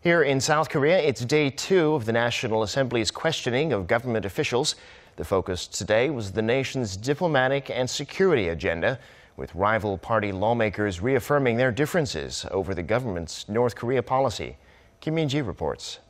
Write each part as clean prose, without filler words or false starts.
Here in South Korea, it's day 2 of the National Assembly's questioning of government officials. The focus today was the nation's diplomatic and security agenda, with rival party lawmakers reaffirming their differences over the government's North Korea policy. Kim Min-ji reports.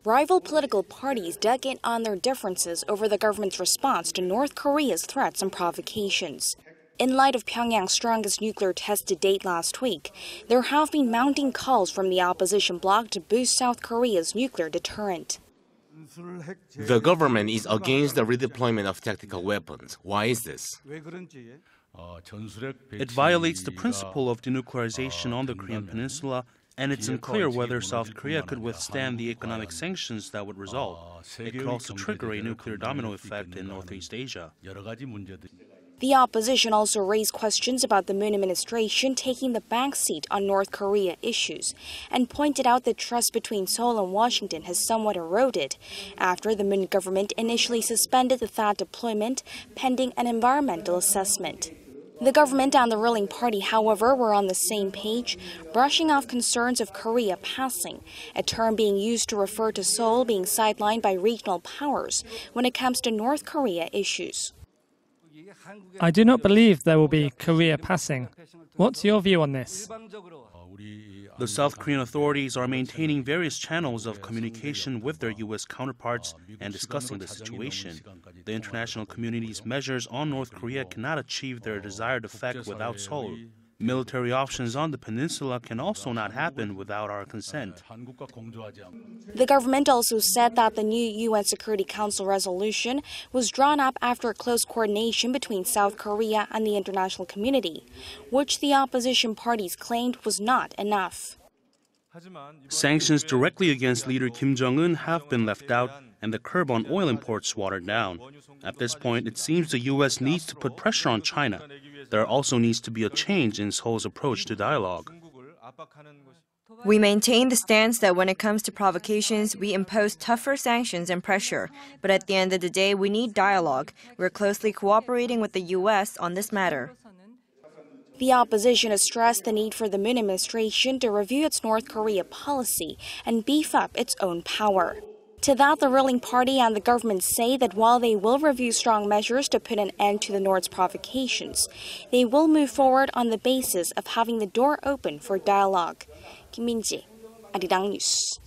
Rival political parties dug in on their differences over the government's response to North Korea's threats and provocations. In light of Pyongyang's strongest nuclear test to date last week, there have been mounting calls from the opposition bloc to boost South Korea's nuclear deterrent. The government is against the redeployment of tactical weapons. Why is this? It violates the principle of denuclearization on the Korean peninsula, and it's unclear whether South Korea could withstand the economic sanctions that would result. It could also trigger a nuclear domino effect in Northeast Asia. The opposition also raised questions about the Moon administration taking the backseat on North Korea issues and pointed out that trust between Seoul and Washington has somewhat eroded after the Moon government initially suspended the THAAD deployment pending an environmental assessment. The government and the ruling party, however, were on the same page, brushing off concerns of Korea passing, a term being used to refer to Seoul being sidelined by regional powers when it comes to North Korea issues. I do not believe there will be Korea passing. What's your view on this? The South Korean authorities are maintaining various channels of communication with their U.S. counterparts and discussing the situation. The international community's measures on North Korea cannot achieve their desired effect without Seoul. Military options on the peninsula can also not happen without our consent. The government also said that the new UN Security Council resolution was drawn up after close coordination between South Korea and the international community, which the opposition parties claimed was not enough. Sanctions directly against leader Kim Jong-un have been left out and the curb on oil imports watered down. At this point, it seems the U.S. needs to put pressure on China. There also needs to be a change in Seoul's approach to dialogue. We maintain the stance that when it comes to provocations, we impose tougher sanctions and pressure. But at the end of the day, we need dialogue. We're closely cooperating with the U.S. on this matter. The opposition has stressed the need for the Moon administration to review its North Korea policy and beef up its own power. To that, the ruling party and the government say that while they will review strong measures to put an end to the North's provocations, they will move forward on the basis of having the door open for dialogue. Kim Min-ji, Arirang News.